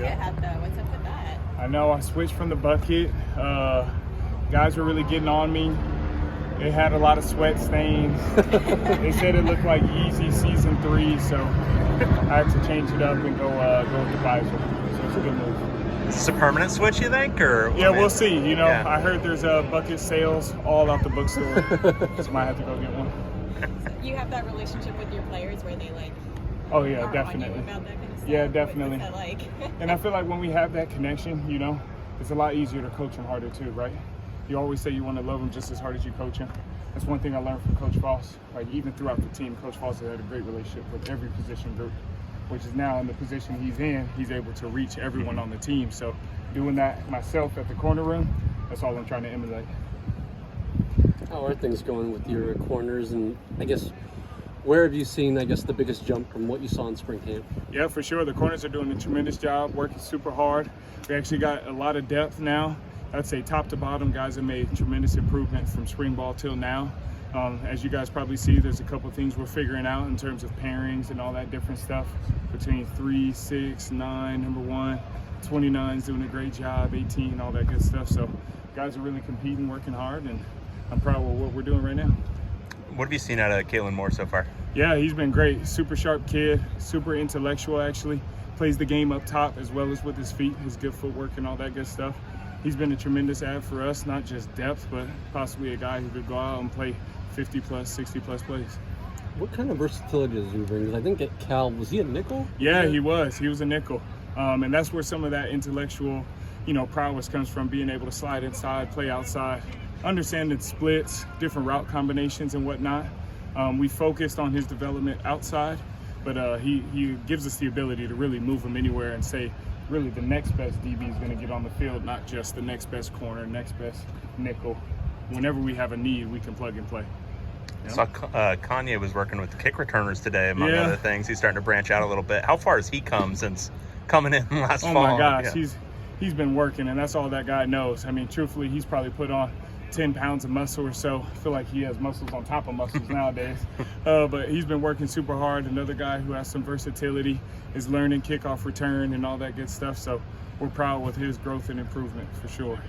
bucket hat, though. What's up with that? I know, I switched from the bucket. Guys were really getting on me. It had a lot of sweat stains. They said it looked like Yeezy Season 3, so I had to change it up and go with the visor. So it's a good move. Is this a permanent switch, you think? Or yeah, we'll see. You know, yeah. I heard there's bucket sales all out the bookstore, so might have to go get one. You have that relationship with your players where they oh yeah, are definitely. On you about that kind of stuff? Yeah, definitely. What's that like? And I feel like when we have that connection, you know, it's a lot easier to coach them harder too, right? You always say you want to love them just as hard as you coach them. That's one thing I learned from Coach Foss. Like even throughout the team, Coach Foss has had a great relationship with every position group, which is now in the position he's in, he's able to reach everyone on the team. So doing that myself at the corner room, that's all I'm trying to emulate. How are things going with your corners, and I guess where have you seen, I guess, the biggest jump from what you saw in spring camp? Yeah, for sure. The corners are doing a tremendous job, working super hard. We actually got a lot of depth now. I'd say top to bottom, guys have made tremendous improvement from spring ball till now. As you guys probably see, there's a couple things we're figuring out in terms of pairings and all that different stuff between 3, 6, 9, number 1, 29's doing a great job, 18, all that good stuff. So guys are really competing, working hard, and I'm proud of what we're doing right now. What have you seen out of Kaylin Moore so far? Yeah, he's been great. Super sharp kid, super intellectual actually. Plays the game up top as well as with his feet, his good footwork and all that good stuff. He's been a tremendous add for us, not just depth, but possibly a guy who could go out and play 50-plus, 60-plus plays. What kind of versatility does he bring? Because I think at Cal, was he a nickel? Yeah, he was. He was a nickel. And that's where some of that intellectual, you know, prowess comes from, being able to slide inside, play outside, understanding splits, different route combinations and whatnot. We focused on his development outside, but he gives us the ability to really move him anywhere and say, really the next best DB is going to get on the field, not just the next best corner, next best nickel. Whenever we have a need, we can plug and play. I saw Kanye was working with the kick returners today, among other things. He's starting to branch out a little bit. How far has he come since coming in last fall? Oh my gosh, he's been working, and that's all that guy knows. I mean, truthfully, he's probably put on 10 pounds of muscle or so. I feel like he has muscles on top of muscles nowadays. But he's been working super hard. Another guy who has some versatility, is learning kickoff return and all that good stuff. So we're proud with his growth and improvement for sure.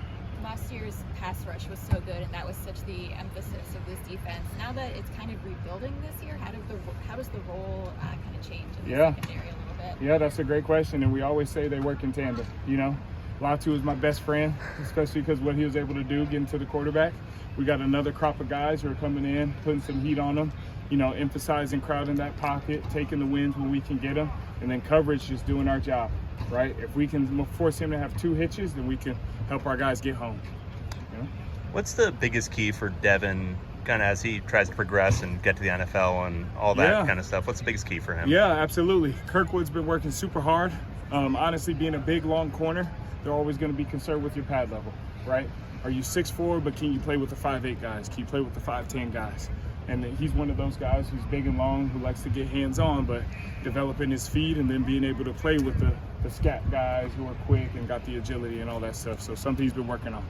Last year's pass rush was so good, and that was such the emphasis of this defense. Now that it's kind of rebuilding this year, how does the role kind of change in the secondary a little bit? Yeah, that's a great question, and we always say they work in tandem, you know. Latu is my best friend, especially because what he was able to do getting to the quarterback. We got another crop of guys who are coming in, putting some heat on them, you know, emphasizing crowding that pocket, taking the wins when we can get them, and then coverage just doing our job, right? If we can force him to have 2 hitches, then we can help our guys get home. You know? What's the biggest key for Devin kind of as he tries to progress and get to the NFL and all that kind of stuff? What's the biggest key for him? Yeah, absolutely. Kirkwood's been working super hard. Honestly, being a big, long corner, they're always going to be concerned with your pad level, right? Are you 6'4", but can you play with the 5'8" guys? Can you play with the 5'10" guys? And he's one of those guys who's big and long, who likes to get hands-on, but developing his feet and then being able to play with the scat guys who are quick and got the agility and all that stuff. So something he's been working on.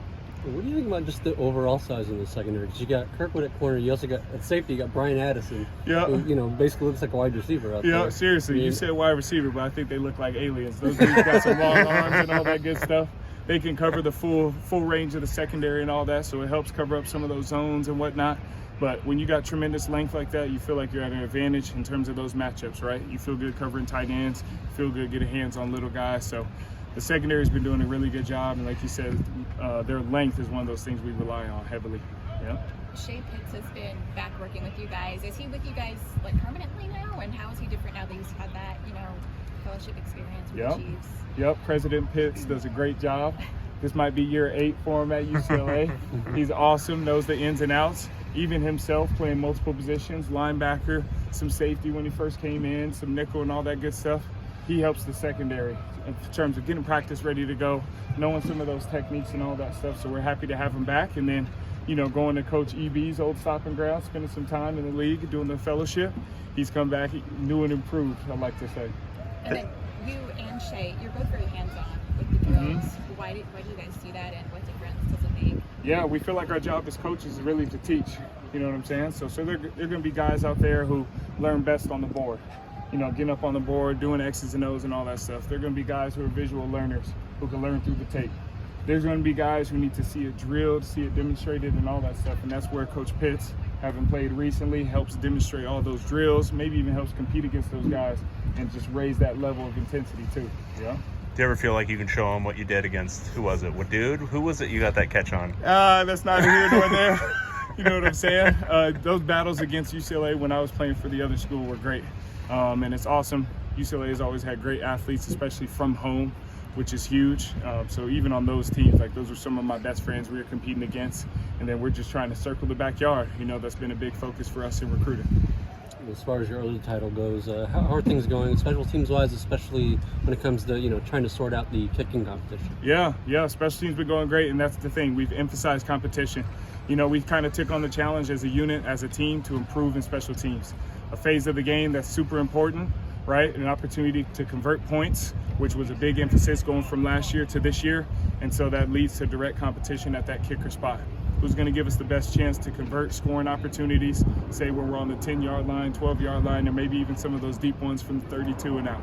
What do you think about just the overall size in the secondary? Because you got Kirkwood at corner, you also got at safety, you got Brian Addison, who, you know, basically looks like a wide receiver out there. Yeah, seriously, you said wide receiver, but I think they look like aliens. Those dudes got some long arms and all that good stuff. They can cover the full range of the secondary and all that, so it helps cover up some of those zones and whatnot. But when you got tremendous length like that, you feel like you're at an advantage in terms of those matchups, right? You feel good covering tight ends, feel good getting hands on little guys. So the secondary's been doing a really good job, and like you said, their length is one of those things we rely on heavily. Yeah. Shea Pitts has been back working with you guys. Is he with you guys like permanently now, and how is he different now that he's had that, you know, fellowship experience with the Chiefs? Yep, President Pitts does a great job. This might be year 8 for him at UCLA. He's awesome, knows the ins and outs. Even himself playing multiple positions, linebacker, some safety when he first came in, some nickel and all that good stuff. He helps the secondary in terms of getting practice ready to go, knowing some of those techniques and all that stuff. So we're happy to have him back. And then, you know, going to Coach EB's old stopping ground, spending some time in the league, doing the fellowship. He's come back new and improved, I'd like to say. And then you and Shea, you're both very hands-on with the drills. Why do you guys do that, and what difference does it make? Yeah, we feel like our job as coaches is really to teach. You know what I'm saying? So they're going to be guys out there who learn best on the board. getting up on the board, doing X's and O's and all that stuff. They're going to be guys who are visual learners who can learn through the tape. There's going to be guys who need to see it drilled, see it demonstrated, and all that stuff. And that's where Coach Pitts, having played recently, helps demonstrate all those drills, maybe even helps compete against those guys and just raise that level of intensity too. Yeah. Do you ever feel like you can show them what you did against, who was it? What dude? Who was it you got that catch on? That's neither here nor there. You know what I'm saying? Those battles against UCLA when I was playing for the other school were great. And it's awesome. UCLA has always had great athletes, especially from home, which is huge. So even on those teams, like those are some of my best friends we were competing against. And then we're just trying to circle the backyard. That's been a big focus for us in recruiting. As far as your early title goes, how are things going special teams wise, especially when it comes to trying to sort out the kicking competition? Yeah, special teams been going great, and that's the thing. We've emphasized competition. We've kind of took on the challenge as a unit, as a team, to improve in special teams. A phase of the game that's super important, right? An opportunity to convert points, which was a big emphasis going from last year to this year, and so that leads to direct competition at that kicker spot. Who's going to give us the best chance to convert scoring opportunities, say when we're on the 10-yard line, 12-yard line, or maybe even some of those deep ones from 32 and out,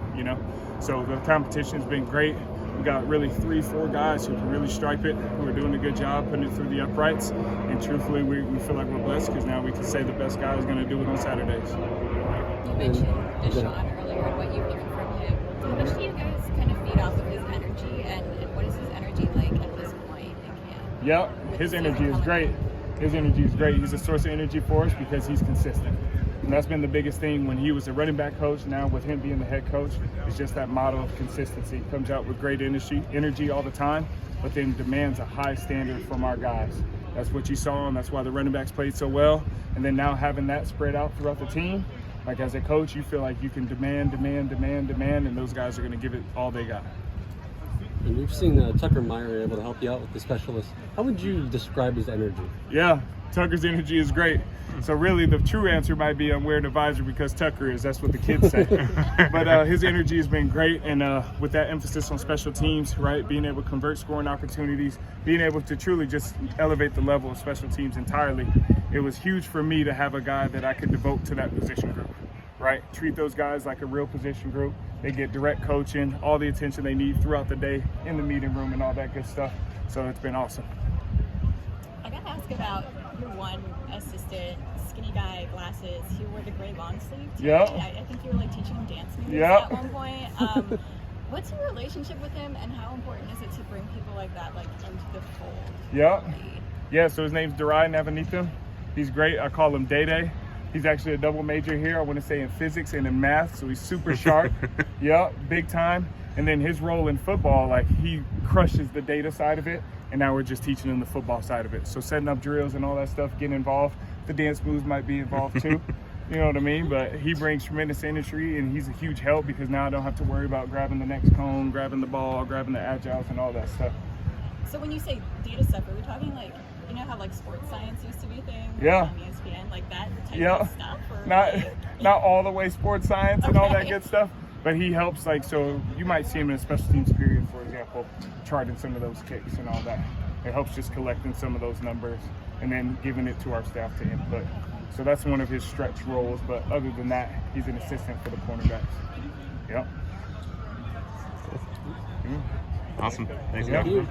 So the competition's been great. We got really 3-4 guys who can really stripe it, who are doing a good job putting it through the uprights. And truthfully, we feel like we're blessed because now we can say the best guy is going to do it on Saturdays. You mentioned Deshaun earlier and what you've learned from him. How much do you guys kind of feed off of his energy, and what is his energy like at this point in camp? Yeah, his energy is great. His energy is great. He's a source of energy for us because he's consistent. And that's been the biggest thing when he was a running back coach. Now with him being the head coach, it's just that model of consistency. He comes out with great energy all the time, but then demands a high standard from our guys. That's what you saw, and that's why the running backs played so well. And then now having that spread out throughout the team, like as a coach, you feel like you can demand, and those guys are going to give it all they got. And we've seen Tucker Meyer able to help you out with the specialists. How would you describe his energy? Yeah, Tucker's energy is great. So really the true answer might be I'm wearing a visor because Tucker is. That's what the kids say. But his energy has been great. And with that emphasis on special teams, right, being able to convert scoring opportunities, being able to truly just elevate the level of special teams entirely, it was huge for me to have a guy that I could devote to that position group, right? Treat those guys like a real position group. They get direct coaching, all the attention they need throughout the day in the meeting room and all that good stuff. So it's been awesome. I got to ask about your one assistant, skinny guy, glasses. He wore the gray long sleeve too. Yeah. I think you were like teaching him dance moves Yeah. at one point. What's your relationship with him, and how important is it to bring people like that into the fold? Yeah, so his name's Durai Navanithan. He's great. I call him Day Day. He's actually a double major here, I want to say in physics and in math, so he's super sharp. Yeah, big time. And then his role in football, like he crushes the data side of it, and now we're just teaching him the football side of it. So setting up drills and all that stuff, getting involved. The dance moves might be involved too, you know what I mean? But he brings tremendous energy, and he's a huge help because now I don't have to worry about grabbing the next cone, grabbing the ball, grabbing the agiles and all that stuff. So when you say data stuff, are we talking like, you know how like sports science used to be a thing? Yeah. On ESPN, like that type of stuff? Or Not all the way sports science and all that good stuff, but he helps, like, so you might see him in a special teams period, for example, charting some of those kicks and all that. It helps just collecting some of those numbers and then giving it to our staff to input. So that's one of his stretch roles, but other than that, he's an assistant for the cornerbacks. Yep. Awesome. Thanks, Yeah. guys.